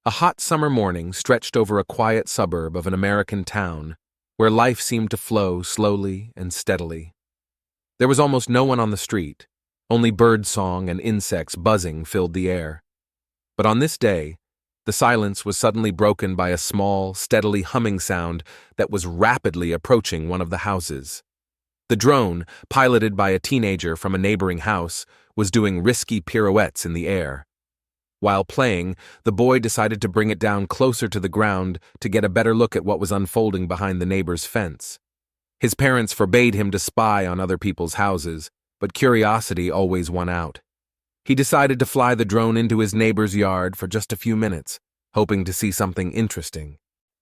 A hot summer morning stretched over a quiet suburb of an American town where life seemed to flow slowly and steadily. There was almost no one on the street, only bird song and insects buzzing filled the air. But on this day, the silence was suddenly broken by a small, steadily humming sound that was rapidly approaching one of the houses. The drone, piloted by a teenager from a neighboring house, was doing risky pirouettes in the air. While playing, the boy decided to bring it down closer to the ground to get a better look at what was unfolding behind the neighbor's fence. His parents forbade him to spy on other people's houses, but curiosity always won out. He decided to fly the drone into his neighbor's yard for just a few minutes, hoping to see something interesting.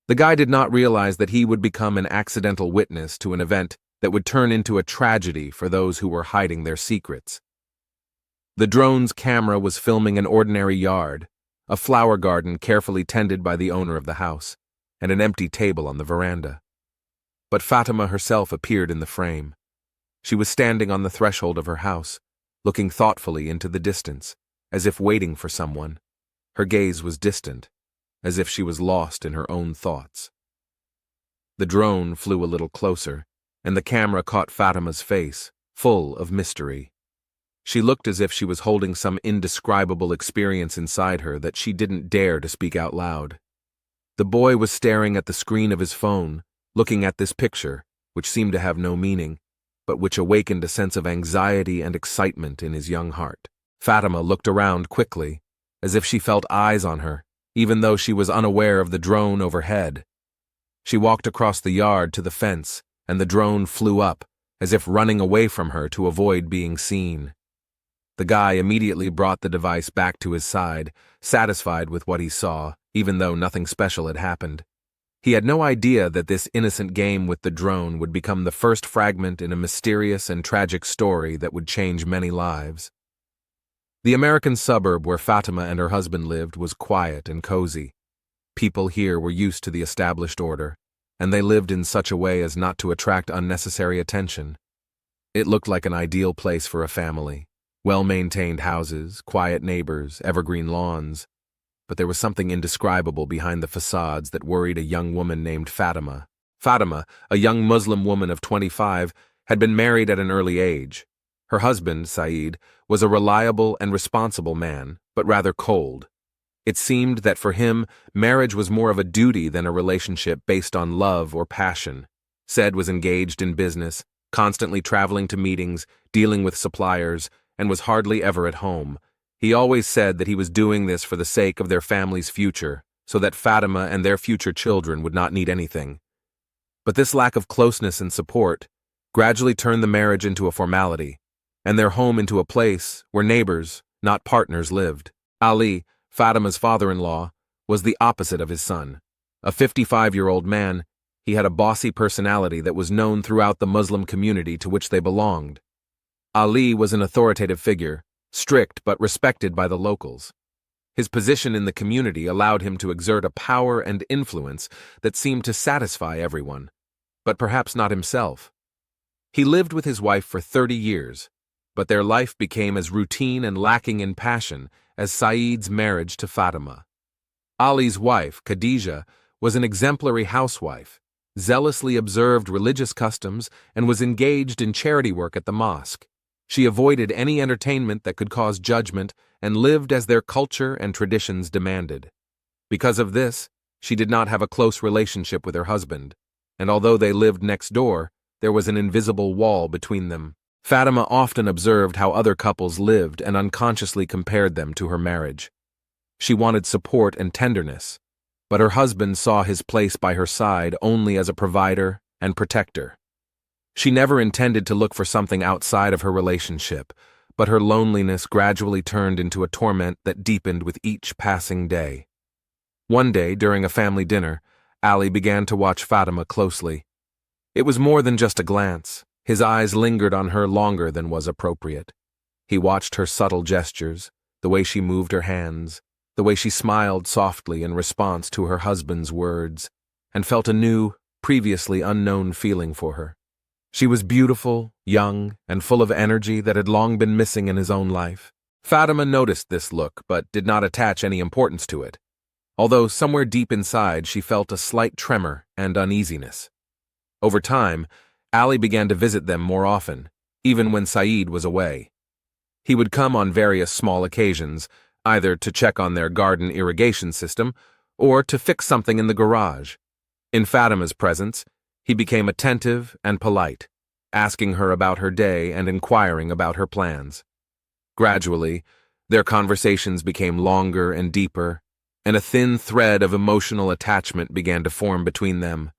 The guy did not realize that he would become an accidental witness to an event that would turn into a tragedy for those who were hiding their secrets. The drone's camera was filming an ordinary yard, a flower garden carefully tended by the owner of the house, and an empty table on the veranda. But Fatima herself appeared in the frame. She was standing on the threshold of her house, looking thoughtfully into the distance, as if waiting for someone. Her gaze was distant, as if she was lost in her own thoughts. The drone flew a little closer, and the camera caught Fatima's face, full of mystery. She looked as if she was holding some indescribable experience inside her that she didn't dare to speak out loud. The boy was staring at the screen of his phone, looking at this picture, which seemed to have no meaning, but which awakened a sense of anxiety and excitement in his young heart. Fatima looked around quickly, as if she felt eyes on her, even though she was unaware of the drone overhead. She walked across the yard to the fence, and the drone flew up, as if running away from her to avoid being seen. The guy immediately brought the device back to his side, satisfied with what he saw, even though nothing special had happened. He had no idea that this innocent game with the drone would become the first fragment in a mysterious and tragic story that would change many lives. The American suburb where Fatima and her husband lived was quiet and cozy. People here were used to the established order, and they lived in such a way as not to attract unnecessary attention. It looked like an ideal place for a family. Well-maintained houses, quiet neighbors, evergreen lawns. But there was something indescribable behind the facades that worried a young woman named Fatima. Fatima, a young Muslim woman of 25, had been married at an early age. Her husband, Saeed, was a reliable and responsible man, but rather cold. It seemed that for him, marriage was more of a duty than a relationship based on love or passion. Said was engaged in business, constantly traveling to meetings, dealing with suppliers, and was hardly ever at home. He always said that he was doing this for the sake of their family's future, so that Fatima and their future children would not need anything. But this lack of closeness and support gradually turned the marriage into a formality, and their home into a place where neighbors, not partners, lived. Ali, Fatima's father-in-law, was the opposite of his son. A 55-year-old man, he had a bossy personality that was known throughout the Muslim community to which they belonged. Ali was an authoritative figure, strict but respected by the locals. His position in the community allowed him to exert a power and influence that seemed to satisfy everyone, but perhaps not himself. He lived with his wife for 30 years, but their life became as routine and lacking in passion as Saeed's marriage to Fatima. Ali's wife, Khadija, was an exemplary housewife, zealously observed religious customs, and was engaged in charity work at the mosque. She avoided any entertainment that could cause judgment and lived as their culture and traditions demanded. Because of this, she did not have a close relationship with her husband, and although they lived next door, there was an invisible wall between them. Fatima often observed how other couples lived and unconsciously compared them to her marriage. She wanted support and tenderness, but her husband saw his place by her side only as a provider and protector. She never intended to look for something outside of her relationship, but her loneliness gradually turned into a torment that deepened with each passing day. One day, during a family dinner, Ali began to watch Fatima closely. It was more than just a glance. His eyes lingered on her longer than was appropriate. He watched her subtle gestures, the way she moved her hands, the way she smiled softly in response to her husband's words, and felt a new, previously unknown feeling for her. She was beautiful, young, and full of energy that had long been missing in his own life. Fatima noticed this look, but did not attach any importance to it. although somewhere deep inside she felt a slight tremor and uneasiness. Over time, Ali began to visit them more often, even when Saeed was away. He would come on various small occasions, either to check on their garden irrigation system or to fix something in the garage. In Fatima's presence, he became attentive and polite, asking her about her day and inquiring about her plans. Gradually, their conversations became longer and deeper, and a thin thread of emotional attachment began to form between them.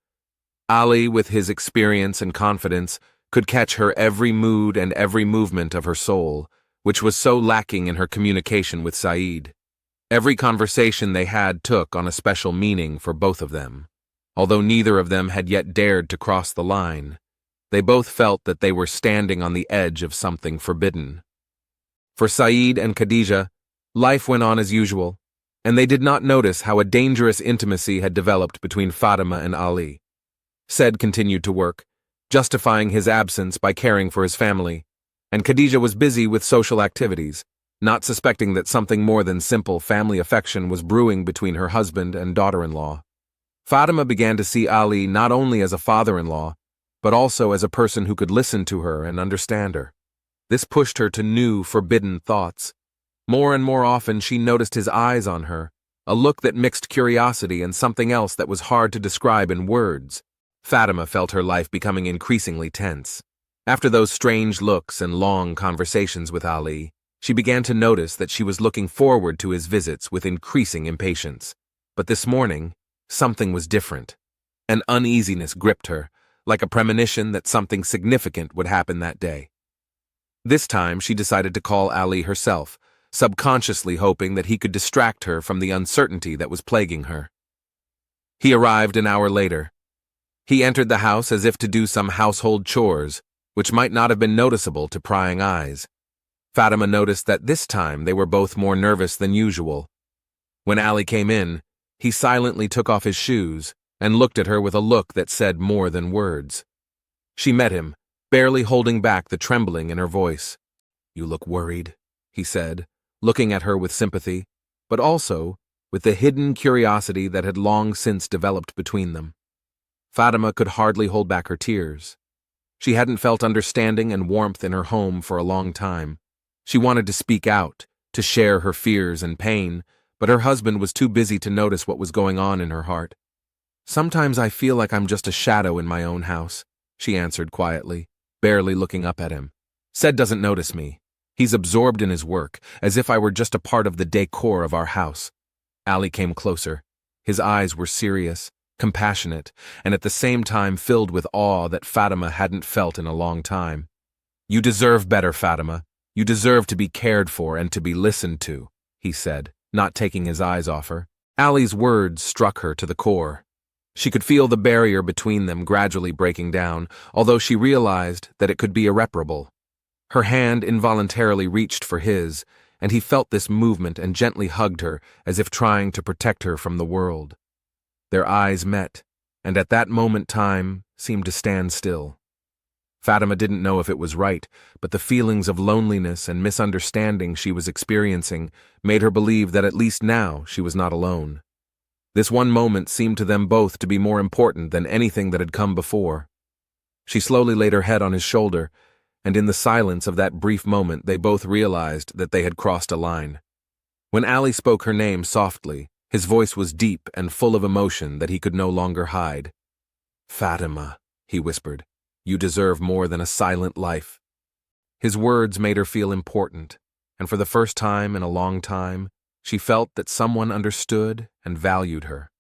Ali, with his experience and confidence, could catch her every mood and every movement of her soul, which was so lacking in her communication with Saeed. Every conversation they had took on a special meaning for both of them. Although neither of them had yet dared to cross the line, they both felt that they were standing on the edge of something forbidden. For Saeed and Khadija, life went on as usual, and they did not notice how a dangerous intimacy had developed between Fatima and Ali. Said continued to work, justifying his absence by caring for his family, and Khadija was busy with social activities, not suspecting that something more than simple family affection was brewing between her husband and daughter-in-law. Fatima began to see Ali not only as a father-in-law, but also as a person who could listen to her and understand her. This pushed her to new, forbidden thoughts. More and more often she noticed his eyes on her, a look that mixed curiosity and something else that was hard to describe in words. Fatima felt her life becoming increasingly tense. After those strange looks and long conversations with Ali, she began to notice that she was looking forward to his visits with increasing impatience. But this morning, something was different. An uneasiness gripped her, like a premonition that something significant would happen that day. This time, she decided to call Ali herself, subconsciously hoping that he could distract her from the uncertainty that was plaguing her. He arrived an hour later. He entered the house as if to do some household chores, which might not have been noticeable to prying eyes. Fatima noticed that this time they were both more nervous than usual. When Ali came in, he silently took off his shoes and looked at her with a look that said more than words. She met him, barely holding back the trembling in her voice. "You look worried," he said, looking at her with sympathy, but also with the hidden curiosity that had long since developed between them. Fatima could hardly hold back her tears. She hadn't felt understanding and warmth in her home for a long time. She wanted to speak out, to share her fears and pain, but her husband was too busy to notice what was going on in her heart. "Sometimes I feel like I'm just a shadow in my own house," she answered quietly, barely looking up at him. "Said doesn't notice me. He's absorbed in his work, as if I were just a part of the decor of our house." Ali came closer. His eyes were serious, compassionate, and at the same time filled with awe that Fatima hadn't felt in a long time. "You deserve better, Fatima. You deserve to be cared for and to be listened to," he said, not taking his eyes off her. Ali's words struck her to the core. She could feel the barrier between them gradually breaking down, although she realized that it could be irreparable. Her hand involuntarily reached for his, and he felt this movement and gently hugged her as if trying to protect her from the world. Their eyes met, and at that moment time seemed to stand still. Fatima didn't know if it was right, but the feelings of loneliness and misunderstanding she was experiencing made her believe that at least now she was not alone. This one moment seemed to them both to be more important than anything that had come before. She slowly laid her head on his shoulder, and in the silence of that brief moment they both realized that they had crossed a line. When Ali spoke her name softly, his voice was deep and full of emotion that he could no longer hide. "Fatima," he whispered, "you deserve more than a silent life." His words made her feel important, and for the first time in a long time, she felt that someone understood and valued her.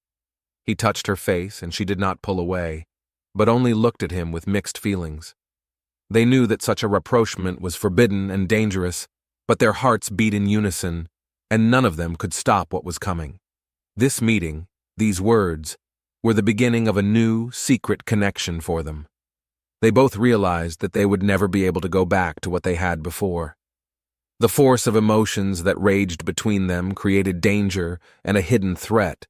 He touched her face, and she did not pull away, but only looked at him with mixed feelings. They knew that such a rapprochement was forbidden and dangerous, but their hearts beat in unison, and none of them could stop what was coming. This meeting, these words, were the beginning of a new, secret connection for them. They both realized that they would never be able to go back to what they had before. The force of emotions that raged between them created danger and a hidden threat,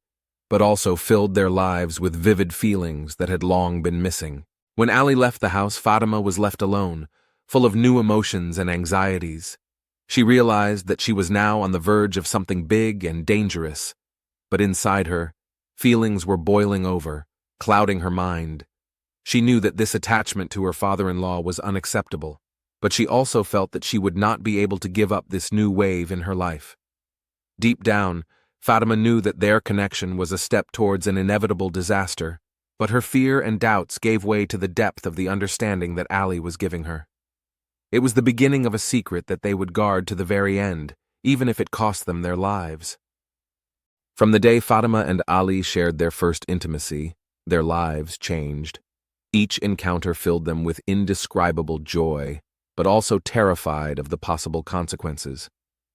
but also filled their lives with vivid feelings that had long been missing. When Ali left the house, Fatima was left alone, full of new emotions and anxieties. She realized that she was now on the verge of something big and dangerous. But inside her, feelings were boiling over, clouding her mind. She knew that this attachment to her father-in-law was unacceptable, but she also felt that she would not be able to give up this new wave in her life. Deep down, Fatima knew that their connection was a step towards an inevitable disaster, but her fear and doubts gave way to the depth of the understanding that Ali was giving her. It was the beginning of a secret that they would guard to the very end, even if it cost them their lives. From the day Fatima and Ali shared their first intimacy, their lives changed. Each encounter filled them with indescribable joy, but also terrified of the possible consequences.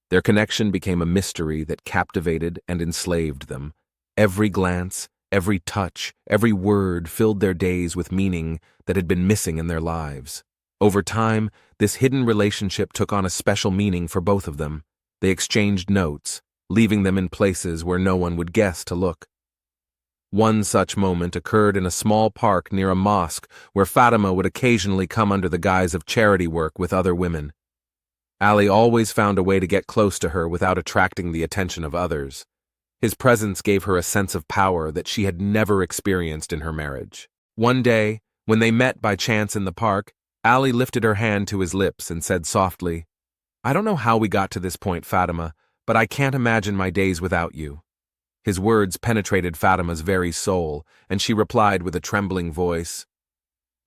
Their connection became a mystery that captivated and enslaved them. Every glance, every touch, every word filled their days with meaning that had been missing in their lives. Over time, this hidden relationship took on a special meaning for both of them. They exchanged notes, leaving them in places where no one would guess to look. One such moment occurred in a small park near a mosque where Fatima would occasionally come under the guise of charity work with other women. Ali always found a way to get close to her without attracting the attention of others. His presence gave her a sense of power that she had never experienced in her marriage. One day, when they met by chance in the park, Ali lifted her hand to his lips and said softly, "I don't know how we got to this point, Fatima, but I can't imagine my days without you." His words penetrated Fatima's very soul, and she replied with a trembling voice,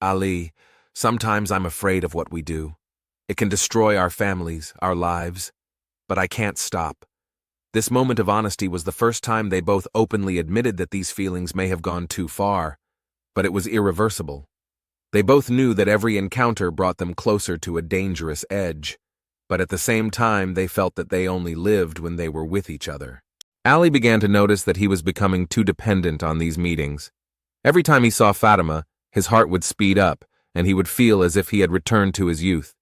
"Ali, sometimes I'm afraid of what we do. It can destroy our families, our lives, but I can't stop." This moment of honesty was the first time they both openly admitted that these feelings may have gone too far, but it was irreversible. They both knew that every encounter brought them closer to a dangerous edge, but at the same time they felt that they only lived when they were with each other. Ali began to notice that he was becoming too dependent on these meetings. Every time he saw Fatima, his heart would speed up, and he would feel as if he had returned to his youth.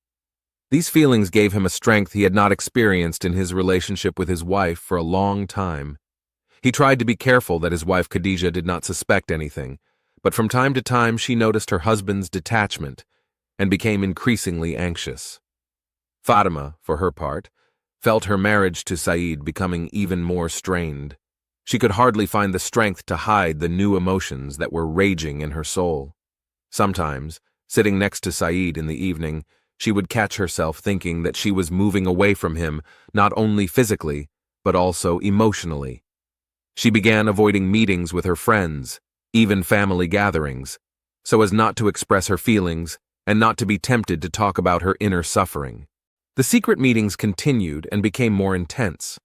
These feelings gave him a strength he had not experienced in his relationship with his wife for a long time. He tried to be careful that his wife Khadija did not suspect anything, but from time to time she noticed her husband's detachment and became increasingly anxious. Fatima, for her part, felt her marriage to Saeed becoming even more strained. She could hardly find the strength to hide the new emotions that were raging in her soul. Sometimes, sitting next to Saeed in the evening, she would catch herself thinking that she was moving away from him not only physically, but also emotionally. She began avoiding meetings with her friends, even family gatherings, so as not to express her feelings and not to be tempted to talk about her inner suffering. The secret meetings continued and became more intense.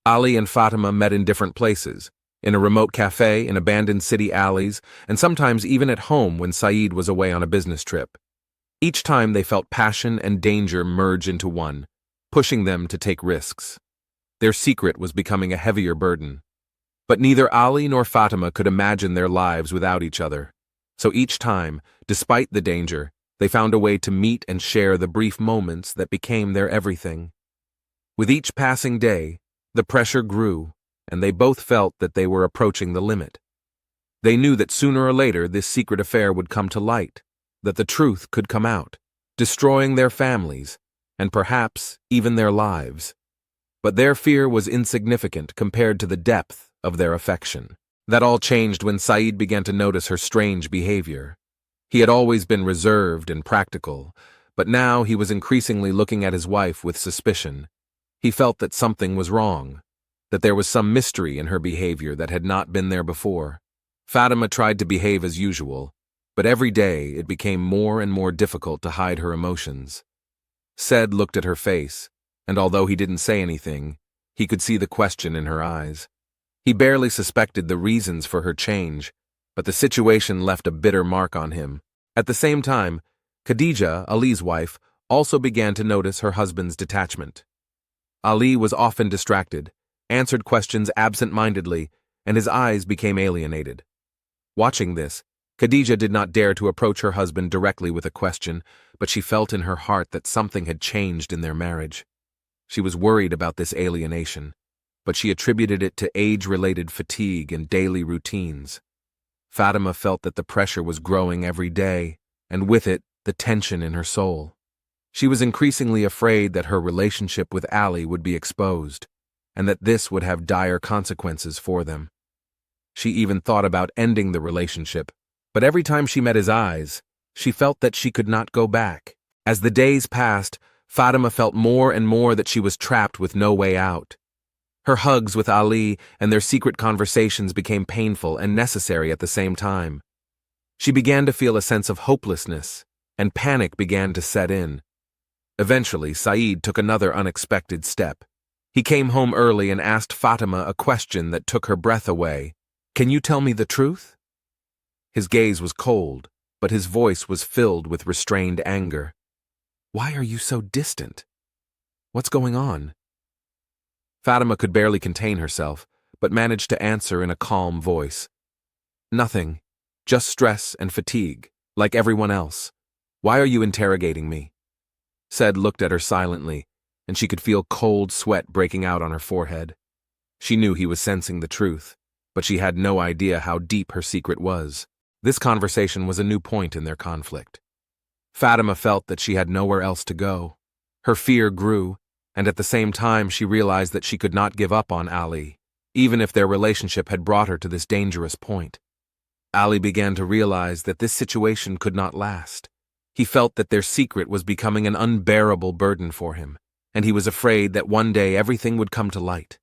Ali and Fatima met in different places, in a remote cafe, in abandoned city alleys, and sometimes even at home when Saeed was away on a business trip. Each time they felt passion and danger merge into one, pushing them to take risks. Their secret was becoming a heavier burden. But neither Ali nor Fatima could imagine their lives without each other. So each time, despite the danger, they found a way to meet and share the brief moments that became their everything. With each passing day, the pressure grew, and they both felt that they were approaching the limit. They knew that sooner or later this secret affair would come to light, that the truth could come out, destroying their families, and perhaps even their lives. But their fear was insignificant compared to the depth of their affection. That all changed when Saeed began to notice her strange behavior. He had always been reserved and practical, but now he was increasingly looking at his wife with suspicion. He felt that something was wrong, that there was some mystery in her behavior that had not been there before. Fatima tried to behave as usual, but every day it became more and more difficult to hide her emotions. Said looked at her face, and although he didn't say anything, he could see the question in her eyes. He barely suspected the reasons for her change, but the situation left a bitter mark on him. At the same time, Khadija, Ali's wife, also began to notice her husband's detachment. Ali was often distracted, answered questions absent-mindedly, and his eyes became alienated. Watching this, Khadija did not dare to approach her husband directly with a question, but she felt in her heart that something had changed in their marriage. She was worried about this alienation, but she attributed it to age-related fatigue and daily routines. Fatima felt that the pressure was growing every day, and with it, the tension in her soul. She was increasingly afraid that her relationship with Ali would be exposed, and that this would have dire consequences for them. She even thought about ending the relationship, but every time she met his eyes, she felt that she could not go back. As the days passed, Fatima felt more and more that she was trapped with no way out. Her hugs with Ali and their secret conversations became painful and necessary at the same time. She began to feel a sense of hopelessness, and panic began to set in. Eventually, Saeed took another unexpected step. He came home early and asked Fatima a question that took her breath away. "Can you tell me the truth?" His gaze was cold, but his voice was filled with restrained anger. "Why are you so distant? What's going on?" Fatima could barely contain herself, but managed to answer in a calm voice. "Nothing, just stress and fatigue, like everyone else. Why are you interrogating me?" Said looked at her silently, and she could feel cold sweat breaking out on her forehead. She knew he was sensing the truth, but she had no idea how deep her secret was. This conversation was a new point in their conflict. Fatima felt that she had nowhere else to go. Her fear grew, and at the same time she realized that she could not give up on Ali, even if their relationship had brought her to this dangerous point. Ali began to realize that this situation could not last. He felt that their secret was becoming an unbearable burden for him, and he was afraid that one day everything would come to light.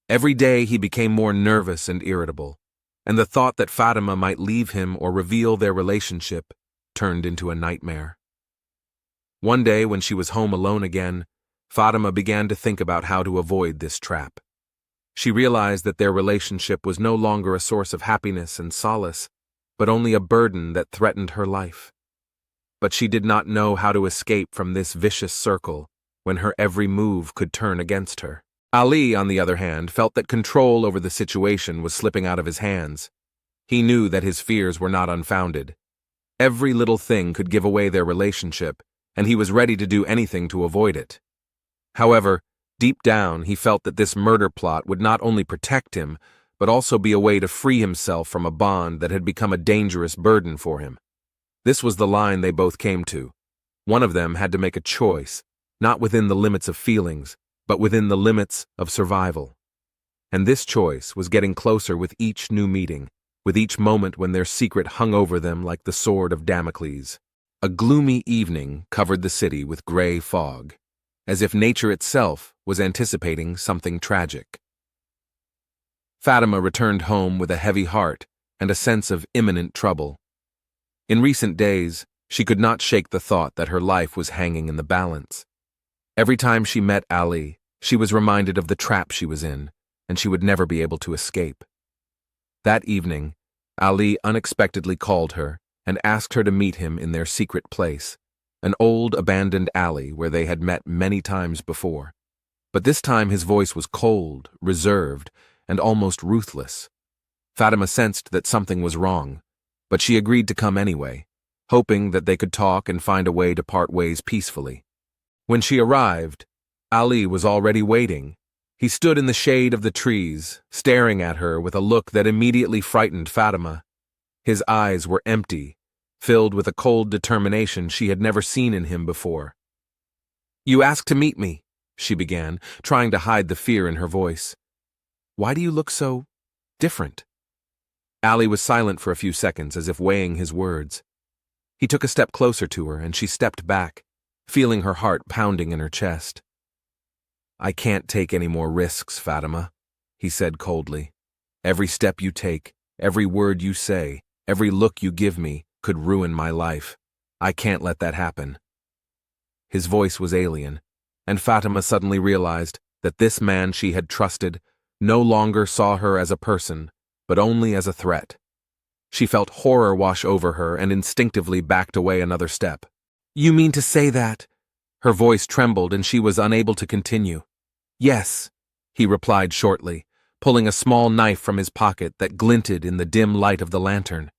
Every day he became more nervous and irritable, and the thought that Fatima might leave him or reveal their relationship turned into a nightmare. One day, when she was home alone again, Fatima began to think about how to avoid this trap. She realized that their relationship was no longer a source of happiness and solace, but only a burden that threatened her life. But she did not know how to escape from this vicious circle when her every move could turn against her. Ali, on the other hand, felt that control over the situation was slipping out of his hands. He knew that his fears were not unfounded. Every little thing could give away their relationship, and he was ready to do anything to avoid it. However, deep down, he felt that this murder plot would not only protect him, but also be a way to free himself from a bond that had become a dangerous burden for him. This was the line they both came to. One of them had to make a choice, not within the limits of feelings, but within the limits of survival. And this choice was getting closer with each new meeting, with each moment when their secret hung over them like the sword of Damocles. A gloomy evening covered the city with gray fog, as if nature itself was anticipating something tragic. Fatima returned home with a heavy heart and a sense of imminent trouble. In recent days, she could not shake the thought that her life was hanging in the balance. Every time she met Ali, she was reminded of the trap she was in, and she would never be able to escape. That evening, Ali unexpectedly called her and asked her to meet him in their secret place, an old abandoned alley where they had met many times before. But this time his voice was cold, reserved, and almost ruthless. Fatima sensed that something was wrong, but she agreed to come anyway, hoping that they could talk and find a way to part ways peacefully. When she arrived, Ali was already waiting. He stood in the shade of the trees, staring at her with a look that immediately frightened Fatima. His eyes were empty, filled with a cold determination she had never seen in him before. "You asked to meet me," she began, trying to hide the fear in her voice. "Why do you look so different?" Ali was silent for a few seconds, as if weighing his words. He took a step closer to her, and she stepped back, feeling her heart pounding in her chest. "I can't take any more risks, Fatima," he said coldly. "Every step you take, every word you say, every look you give me could ruin my life. I can't let that happen." His voice was alien, and Fatima suddenly realized that this man she had trusted no longer saw her as a person, but only as a threat. She felt horror wash over her and instinctively backed away another step. "You mean to say that?" Her voice trembled and she was unable to continue. "Yes," he replied shortly, pulling a small knife from his pocket that glinted in the dim light of the lantern.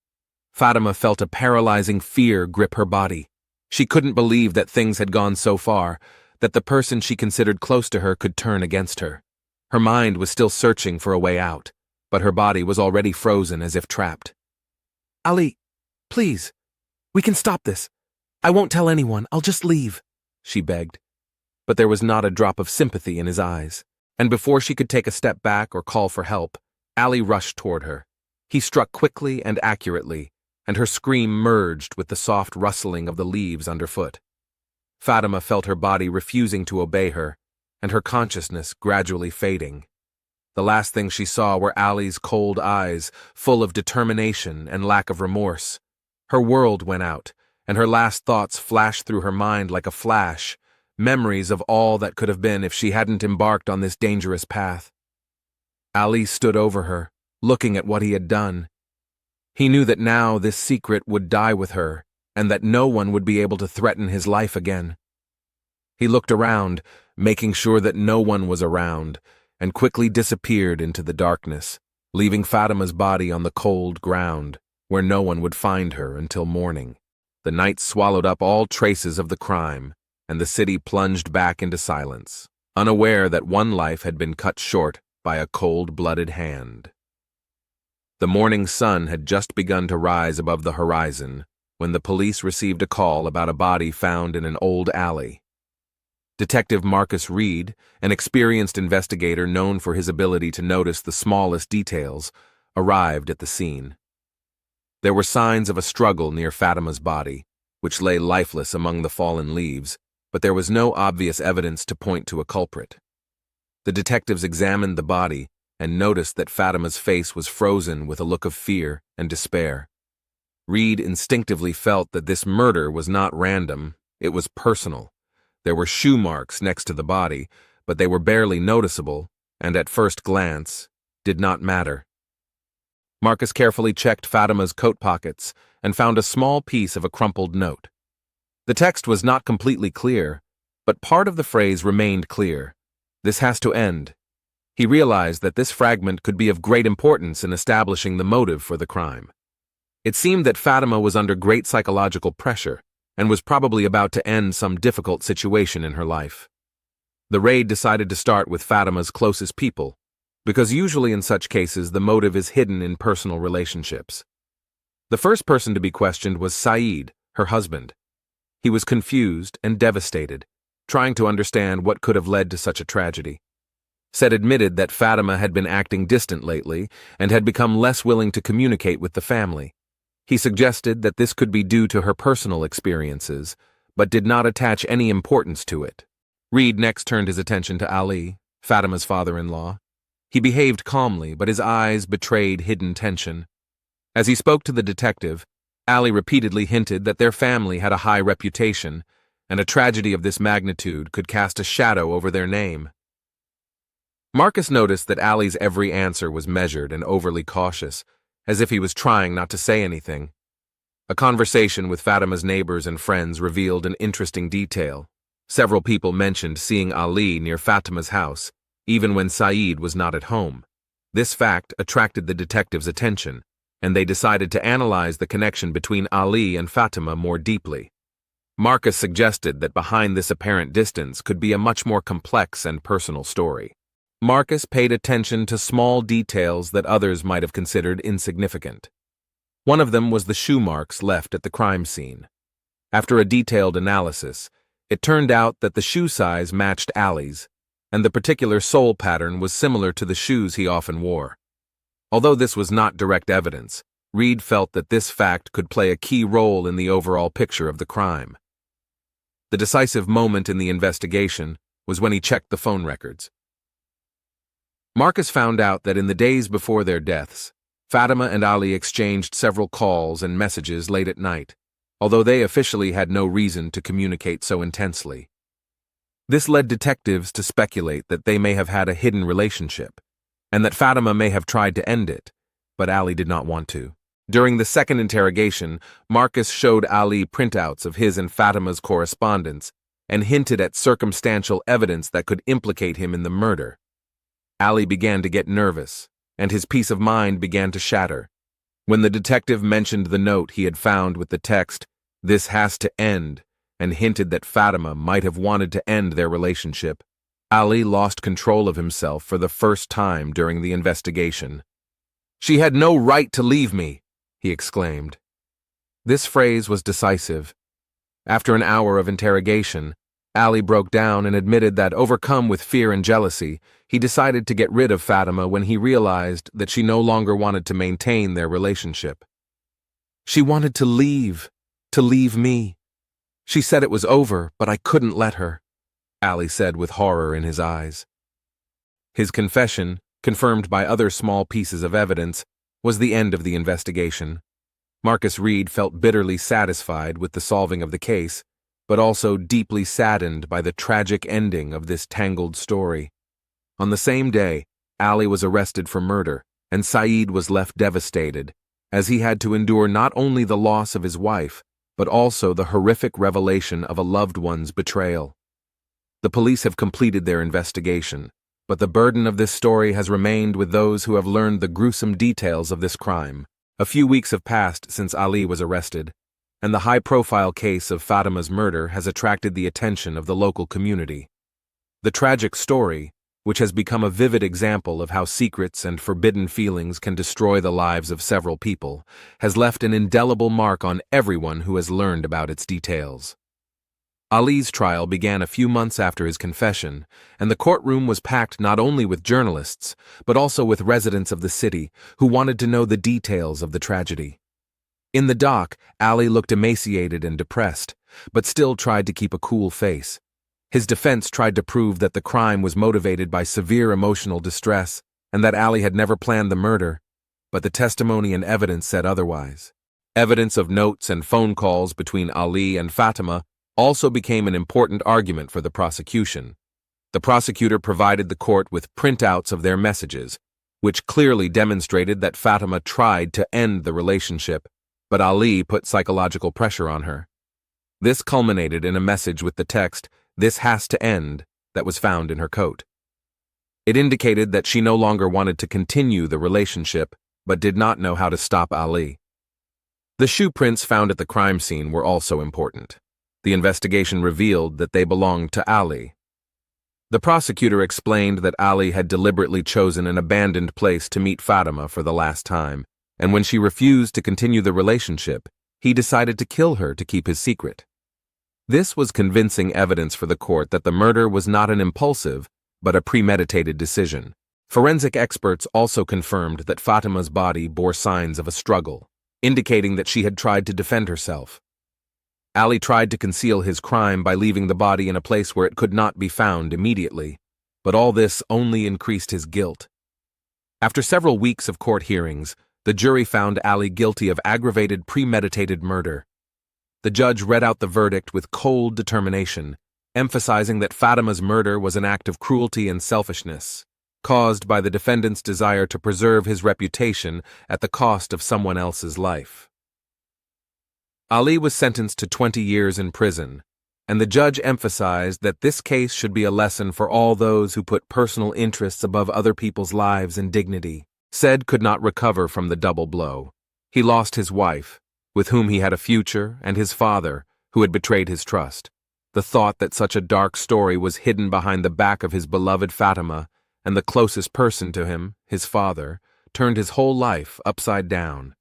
Fatima felt a paralyzing fear grip her body. She couldn't believe that things had gone so far, that the person she considered close to her could turn against her. Her mind was still searching for a way out, but her body was already frozen as if trapped. "Ali, please, we can stop this. I won't tell anyone, I'll just leave," she begged. But there was not a drop of sympathy in his eyes. And before she could take a step back or call for help, Ali rushed toward her. He struck quickly and accurately, and her scream merged with the soft rustling of the leaves underfoot. Fatima felt her body refusing to obey her, and her consciousness gradually fading. The last thing she saw were Ali's cold eyes, full of determination and lack of remorse. Her world went out, and her last thoughts flashed through her mind like a flash, memories of all that could have been if she hadn't embarked on this dangerous path. Ali stood over her, looking at what he had done. He knew that now this secret would die with her, and that no one would be able to threaten his life again. He looked around, making sure that no one was around, and quickly disappeared into the darkness, leaving Fatima's body on the cold ground, where no one would find her until morning. The night swallowed up all traces of the crime, and the city plunged back into silence, unaware that one life had been cut short by a cold-blooded hand. The morning sun had just begun to rise above the horizon when the police received a call about a body found in an old alley. Detective Marcus Reed, an experienced investigator known for his ability to notice the smallest details, arrived at the scene. There were signs of a struggle near Fatima's body, which lay lifeless among the fallen leaves, but there was no obvious evidence to point to a culprit. The detectives examined the body and noticed that Fatima's face was frozen with a look of fear and despair. Reed instinctively felt that this murder was not random, it was personal. There were shoe marks next to the body, but they were barely noticeable, and at first glance, did not matter. Marcus carefully checked Fatima's coat pockets and found a small piece of a crumpled note. The text was not completely clear, but part of the phrase remained clear. "This has to end." He realized that this fragment could be of great importance in establishing the motive for the crime. It seemed that Fatima was under great psychological pressure, and was probably about to end some difficult situation in her life. The raid decided to start with Fatima's closest people, because usually in such cases the motive is hidden in personal relationships. The first person to be questioned was Saeed, her husband. He was confused and devastated, trying to understand what could have led to such a tragedy. Said admitted that Fatima had been acting distant lately and had become less willing to communicate with the family. He suggested that this could be due to her personal experiences, but did not attach any importance to it. Reed next turned his attention to Ali, Fatima's father-in-law. He behaved calmly, but his eyes betrayed hidden tension. As he spoke to the detective, Ali repeatedly hinted that their family had a high reputation, and a tragedy of this magnitude could cast a shadow over their name. Marcus noticed that Ali's every answer was measured and overly cautious, as if he was trying not to say anything. A conversation with Fatima's neighbors and friends revealed an interesting detail. Several people mentioned seeing Ali near Fatima's house, even when Saeed was not at home. This fact attracted the detectives' attention, and they decided to analyze the connection between Ali and Fatima more deeply. Marcus suggested that behind this apparent distance could be a much more complex and personal story. Marcus paid attention to small details that others might have considered insignificant. One of them was the shoe marks left at the crime scene. After a detailed analysis, it turned out that the shoe size matched Ali's, and the particular sole pattern was similar to the shoes he often wore. Although this was not direct evidence, Reed felt that this fact could play a key role in the overall picture of the crime. The decisive moment in the investigation was when he checked the phone records. Marcus found out that in the days before their deaths, Fatima and Ali exchanged several calls and messages late at night, although they officially had no reason to communicate so intensely. This led detectives to speculate that they may have had a hidden relationship, and that Fatima may have tried to end it, but Ali did not want to. During the second interrogation, Marcus showed Ali printouts of his and Fatima's correspondence and hinted at circumstantial evidence that could implicate him in the murder. Ali began to get nervous, and his peace of mind began to shatter. When the detective mentioned the note he had found with the text, "This has to end," and hinted that Fatima might have wanted to end their relationship, Ali lost control of himself for the first time during the investigation. "She had no right to leave me," he exclaimed. This phrase was decisive. After an hour of interrogation, Ali broke down and admitted that, overcome with fear and jealousy, he decided to get rid of Fatima when he realized that she no longer wanted to maintain their relationship. She wanted to leave me. She said it was over, but I couldn't let her, Ali said with horror in his eyes. His confession, confirmed by other small pieces of evidence, was the end of the investigation. Marcus Reed felt bitterly satisfied with the solving of the case, but also deeply saddened by the tragic ending of this tangled story. On the same day, Ali was arrested for murder, and Saeed was left devastated, as he had to endure not only the loss of his wife, but also the horrific revelation of a loved one's betrayal. The police have completed their investigation, but the burden of this story has remained with those who have learned the gruesome details of this crime. A few weeks have passed since Ali was arrested, and the high-profile case of Fatima's murder has attracted the attention of the local community. The tragic story, which has become a vivid example of how secrets and forbidden feelings can destroy the lives of several people, has left an indelible mark on everyone who has learned about its details. Ali's trial began a few months after his confession, and the courtroom was packed not only with journalists, but also with residents of the city who wanted to know the details of the tragedy. In the dock, Ali looked emaciated and depressed, but still tried to keep a cool face. His defense tried to prove that the crime was motivated by severe emotional distress and that Ali had never planned the murder, but the testimony and evidence said otherwise. Evidence of notes and phone calls between Ali and Fatima also became an important argument for the prosecution. The prosecutor provided the court with printouts of their messages, which clearly demonstrated that Fatima tried to end the relationship, but Ali put psychological pressure on her. This culminated in a message with the text, "This has to end," that was found in her coat. It indicated that she no longer wanted to continue the relationship, but did not know how to stop Ali. The shoe prints found at the crime scene were also important. The investigation revealed that they belonged to Ali. The prosecutor explained that Ali had deliberately chosen an abandoned place to meet Fatima for the last time, and when she refused to continue the relationship, he decided to kill her to keep his secret. This was convincing evidence for the court that the murder was not an impulsive, but a premeditated decision. Forensic experts also confirmed that Fatima's body bore signs of a struggle, indicating that she had tried to defend herself. Ali tried to conceal his crime by leaving the body in a place where it could not be found immediately, but all this only increased his guilt. After several weeks of court hearings, the jury found Ali guilty of aggravated premeditated murder. The judge read out the verdict with cold determination, emphasizing that Fatima's murder was an act of cruelty and selfishness, caused by the defendant's desire to preserve his reputation at the cost of someone else's life. Ali was sentenced to 20 years in prison, and the judge emphasized that this case should be a lesson for all those who put personal interests above other people's lives and dignity. Said could not recover from the double blow. He lost his wife, with whom he had a future, and his father, who had betrayed his trust. The thought that such a dark story was hidden behind the back of his beloved Fatima, and the closest person to him, his father, turned his whole life upside down.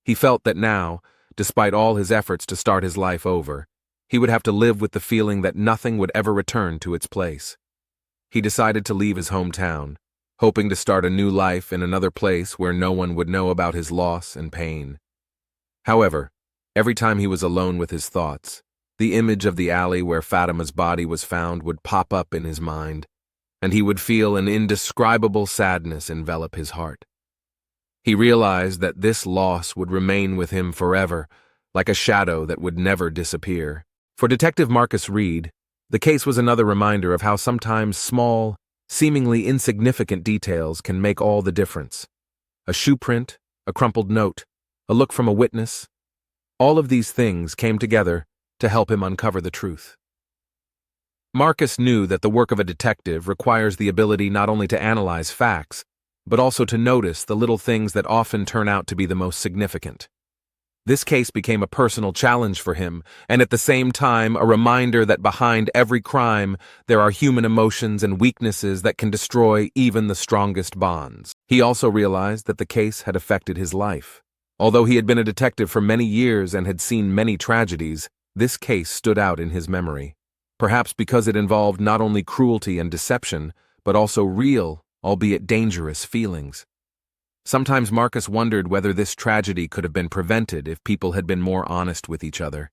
He felt that now, despite all his efforts to start his life over, he would have to live with the feeling that nothing would ever return to its place. He decided to leave his hometown, hoping to start a new life in another place where no one would know about his loss and pain. However, every time he was alone with his thoughts, the image of the alley where Fatima's body was found would pop up in his mind, and he would feel an indescribable sadness envelop his heart. He realized that this loss would remain with him forever, like a shadow that would never disappear. For Detective Marcus Reed, the case was another reminder of how sometimes small, seemingly insignificant details can make all the difference. A shoe print, a crumpled note, a look from a witness, all of these things came together to help him uncover the truth. Marcus knew that the work of a detective requires the ability not only to analyze facts, but also to notice the little things that often turn out to be the most significant. This case became a personal challenge for him, and at the same time a reminder that behind every crime there are human emotions and weaknesses that can destroy even the strongest bonds. He also realized that the case had affected his life. Although he had been a detective for many years and had seen many tragedies, this case stood out in his memory. perhaps because it involved not only cruelty and deception, but also real, albeit dangerous, feelings. Sometimes Marcus wondered whether this tragedy could have been prevented if people had been more honest with each other,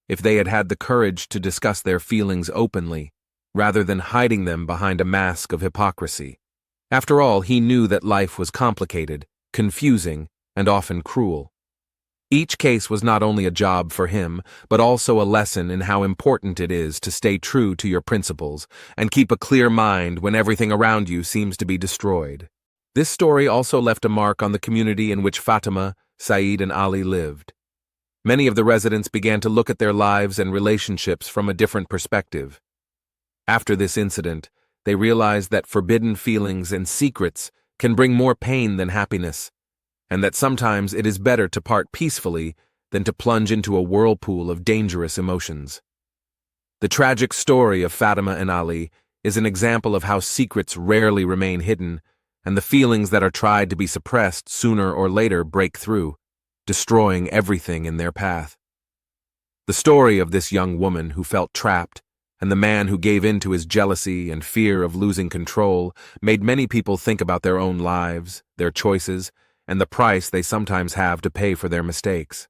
if they had had the courage to discuss their feelings openly, rather than hiding them behind a mask of hypocrisy. After all, he knew that life was complicated, confusing, and often cruel. Each case was not only a job for him, but also a lesson in how important it is to stay true to your principles and keep a clear mind when everything around you seems to be destroyed. This story also left a mark on the community in which Fatima, Saeed, and Ali lived. Many of the residents began to look at their lives and relationships from a different perspective. After this incident, they realized that forbidden feelings and secrets can bring more pain than happiness, and that sometimes it is better to part peacefully than to plunge into a whirlpool of dangerous emotions. The tragic story of Fatima and Ali is an example of how secrets rarely remain hidden, and the feelings that are tried to be suppressed sooner or later break through, destroying everything in their path. The story of this young woman who felt trapped, and the man who gave in to his jealousy and fear of losing control made many people think about their own lives, their choices, and the price they sometimes have to pay for their mistakes.